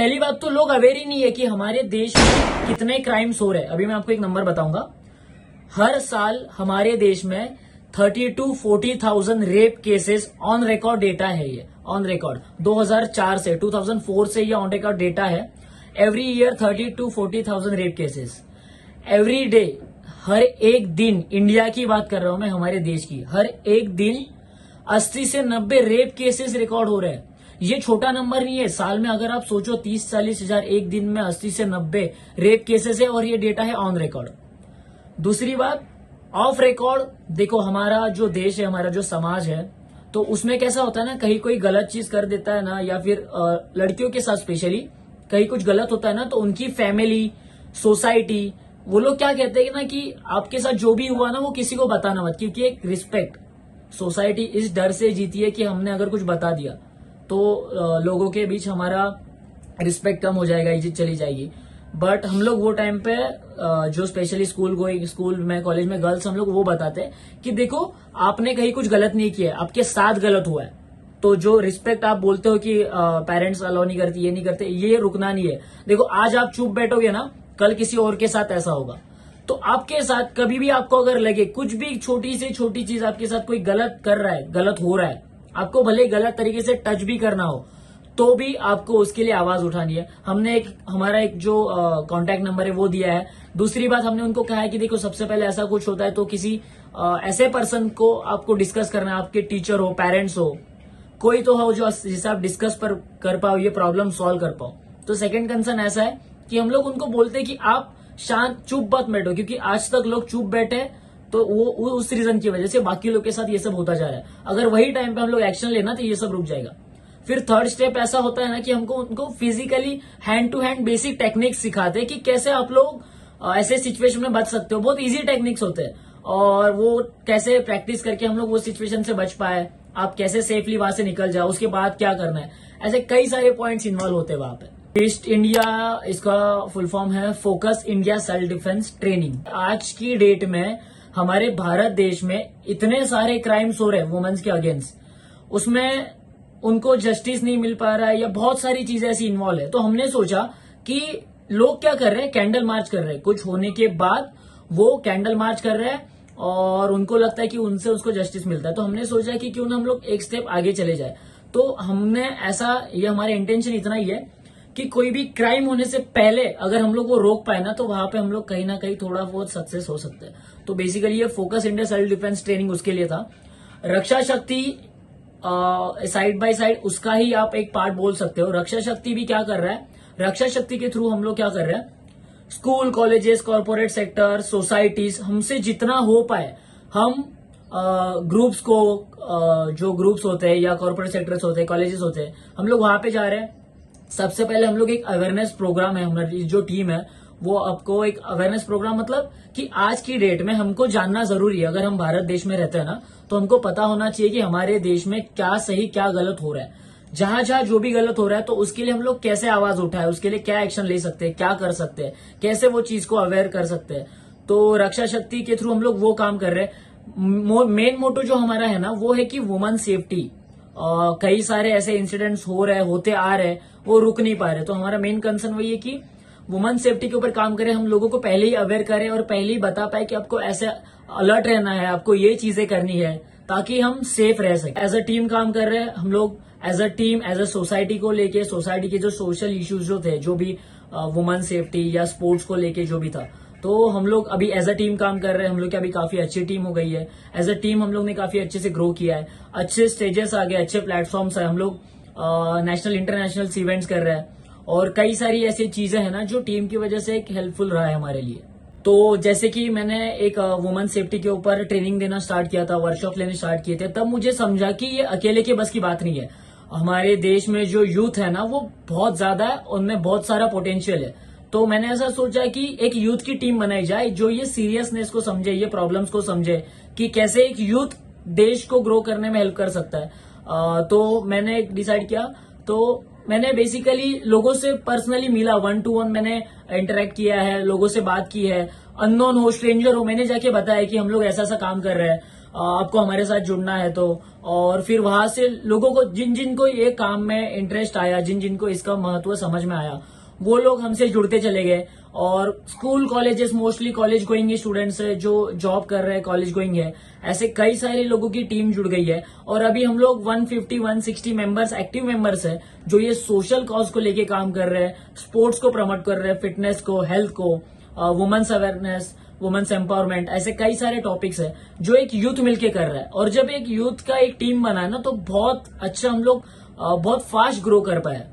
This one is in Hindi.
पहली बात तो लोग अवेयर ही नहीं है कि हमारे देश में कितने क्राइम्स हो रहे हैं। अभी मैं आपको एक नंबर बताऊंगा। हर साल हमारे देश में 30 to 40,000 rape cases on record data है। ये ऑन रिकॉर्ड 2004 से 2004 से ये ऑन रिकॉर्ड डेटा है। Every year 30 to 40,000 rape cases every day. हर एक दिन, इंडिया की बात कर रहा हूं मैं, हमारे देश की, हर एक दिन 80 से 90 रेप केसेस रिकॉर्ड हो रहे हैं। ये छोटा नंबर नहीं है। साल में अगर आप सोचो 30-40 हजार, एक दिन में 80 से 90 रेप केसेस है और ये डेटा है ऑन रिकॉर्ड। दूसरी बात, ऑफ रिकॉर्ड देखो, हमारा जो देश है, हमारा जो समाज है, तो उसमें कैसा होता है ना, कहीं कोई गलत चीज कर देता है ना, या फिर लड़कियों के साथ स्पेशली कहीं कुछ गलत होता है ना, तो उनकी फैमिली, सोसाइटी, वो लोग क्या कहते हैं ना कि आपके साथ जो भी हुआ ना वो किसी को बताना मत, क्योंकि एक रिस्पेक्ट सोसाइटी इस डर से जीती है कि हमने अगर कुछ बता दिया तो लोगों के बीच हमारा रिस्पेक्ट कम हो जाएगा, इज्जत चली जाएगी। बट हम लोग वो टाइम पे जो स्पेशली स्कूल में, कॉलेज में गर्ल्स, हम लोग वो बताते हैं कि देखो आपने कहीं कुछ गलत नहीं किया है, आपके साथ गलत हुआ है। तो जो रिस्पेक्ट आप बोलते हो कि पेरेंट्स अलाउ नहीं करते, ये नहीं करते, ये रुकना नहीं है। देखो आज आप चुप बैठोगे ना, कल किसी और के साथ ऐसा होगा। तो आपके साथ कभी भी आपको अगर लगे कुछ भी छोटी से छोटी चीज आपके साथ कोई गलत कर रहा है, गलत हो रहा है, आपको भले गलत तरीके से टच भी करना हो, तो भी आपको उसके लिए आवाज उठानी है। हमने हमारा एक जो कांटेक्ट नंबर है वो दिया है। दूसरी बात, हमने उनको कहा है कि देखो सबसे पहले ऐसा कुछ होता है तो किसी ऐसे पर्सन को आपको डिस्कस करना है, आपके टीचर हो, पेरेंट्स हो, कोई तो हो जो जिससे आप डिस्कस कर पाओ, ये प्रॉब्लम सॉल्व कर पाओ। तो सेकंड कंसर्न ऐसा है कि हम लोग उनको बोलते हैं कि आप शांत चुप मत बैठो, क्योंकि आज तक लोग चुप बैठे तो वो उस रीजन की वजह से बाकी लोग के साथ ये सब होता जा रहा है। अगर वही टाइम पे हम लोग एक्शन लेना तो ये सब रुक जाएगा। फिर थर्ड स्टेप ऐसा होता है ना कि हमको उनको physically hand to hand basic techniques सिखाते हैं कि कैसे आप लोग ऐसे सिचुएशन में बच सकते हो। बहुत इजी टेक्निक्स होते हैं और वो कैसे प्रैक्टिस करके हम लोग वो सिचुएशन से बच पाए, आप कैसे सेफली वहां से निकल जाओ, उसके बाद क्या करना है, ऐसे कई सारे पॉइंट्स इन्वॉल्व होते हैं वहां पे। ईस्ट इंडिया, इसका फुल फॉर्म है focus India self defence training. आज की डेट में हमारे भारत देश में इतने सारे क्राइम्स हो रहे हैं वुमेन्स के अगेंस्ट, उसमें उनको जस्टिस नहीं मिल पा रहा है या बहुत सारी चीजें ऐसी इन्वॉल्व है। तो हमने सोचा कि लोग क्या कर रहे हैं, कैंडल मार्च कर रहे हैं। कुछ होने के बाद वो कैंडल मार्च कर रहे हैं और उनको लगता है कि उनसे उसको जस्टिस मिलता है। तो हमने सोचा कि क्यों ना हम लोग एक स्टेप आगे चले जाए। तो हमने ऐसा, ये हमारा इंटेंशन इतना ही है कि कोई भी क्राइम होने से पहले अगर हम लोग वो रोक पाए ना, तो वहां पे हम लोग कहीं ना कहीं थोड़ा बहुत सक्सेस हो सकते हैं। तो बेसिकली ये focus India self defence training उसके लिए था। रक्षा शक्ति साइड बाय साइड उसका ही आप एक पार्ट बोल सकते हो। रक्षा शक्ति भी क्या कर रहा है, रक्षा शक्ति के थ्रू हम लोग क्या कर रहे हैं, school, colleges, corporate sector, societies, हमसे जितना हो पाए हम ग्रुप्स को, जो ग्रुप्स होते हैं या कॉर्पोरेट सेक्टर्स होते हैं, कॉलेजेस होते हैं, हम लोग वहां पे जा रहे हैं। सबसे पहले हम लोग एक अवेयरनेस प्रोग्राम है, हमारी जो टीम है वो आपको एक अवेयरनेस प्रोग्राम, मतलब कि आज की डेट में हमको जानना जरूरी है। अगर हम भारत देश में रहते हैं ना, तो हमको पता होना चाहिए कि हमारे देश में क्या सही क्या गलत हो रहा है। जहां जहां जो भी गलत हो रहा है तो उसके लिए हम लोग कैसे आवाज उठाए, उसके लिए क्या एक्शन ले सकते हैं, क्या कर सकते हैं, कैसे वो चीज को अवेयर कर सकते हैं। तो रक्षा शक्ति के थ्रू हम लोग वो काम कर रहे हैं। मेन मोटो जो हमारा है ना वो है कि वुमेन सेफ्टी। कई सारे ऐसे इंसिडेंट्स हो रहे, होते आ रहे, वो रुक नहीं पा रहे। तो हमारा मेन कंसर्न वही है कि वुमेन सेफ्टी के ऊपर काम करें, हम लोगों को पहले ही अवेयर करें और पहले ही बता पाए कि आपको ऐसे अलर्ट रहना है, आपको ये चीजें करनी है, ताकि हम सेफ रह सके। एज अ टीम काम कर रहे हैं हम लोग, as a team, as a society को लेके, सोसाइटी के जो सोशल इश्यूज जो थे, जो भी वुमेन सेफ्टी या स्पोर्ट्स को लेके जो भी था, तो हम लोग अभी एज अ टीम काम कर रहे हैं। हम लोग की अभी काफी अच्छी टीम हो गई है। एज अ टीम हम लोग ने काफी अच्छे से ग्रो किया है, अच्छे स्टेजेस आ गए, अच्छे प्लेटफॉर्म्स है। हम लोग नेशनल इंटरनेशनल इवेंट्स कर रहे हैं और कई सारी ऐसी चीजें हैं ना जो टीम की वजह से एक हेल्पफुल रहा है हमारे लिए। तो जैसे कि मैंने एक वुमेन सेफ्टी के ऊपर ट्रेनिंग देना स्टार्ट किया था, वर्कशॉप लेने स्टार्ट किए थे, तब मुझे समझा कि ये अकेले के बस की बात नहीं है। हमारे देश में जो यूथ है ना वो बहुत ज्यादा है, उनमें बहुत सारा पोटेंशियल है। तो मैंने ऐसा सोचा कि एक यूथ की टीम बनाई जाए जो ये सीरियसनेस को समझे, ये प्रॉब्लम्स को समझे कि कैसे एक यूथ देश को ग्रो करने में हेल्प कर सकता है। तो मैंने डिसाइड किया, तो मैंने बेसिकली लोगों से पर्सनली मिला, 1 to 1 मैंने इंटरेक्ट किया है, लोगों से बात की है, अननोन हो, स्ट्रेंजर हो, मैंने जाके बताया कि हम लोग ऐसा ऐसा काम कर रहे हैं, आपको हमारे साथ जुड़ना है। तो और फिर वहां से लोगों को जिन जिन को ये काम में इंटरेस्ट आया, जिन जिन को इसका महत्व समझ में आया, वो लोग हमसे जुड़ते चले गए। और school colleges, mostly college going students है जो जॉब कर रहे हैं, कॉलेज गोइंग है, ऐसे कई सारे लोगों की टीम जुड़ गई है। और अभी हम लोग 150-160 मेंबर्स, एक्टिव मेंबर्स है, जो ये सोशल कॉज को लेके काम कर रहे हैं, स्पोर्ट्स को प्रमोट कर रहे हैं, फिटनेस को, हेल्थ को, वुमेन्स अवेयरनेस, वुमेन्स एम्पावरमेंट, ऐसे कई सारे टॉपिक्स है जो एक यूथ मिलके कर रहा है। और जब एक यूथ का एक टीम बना है ना, तो बहुत अच्छा हम लोग बहुत फास्ट ग्रो कर पाए।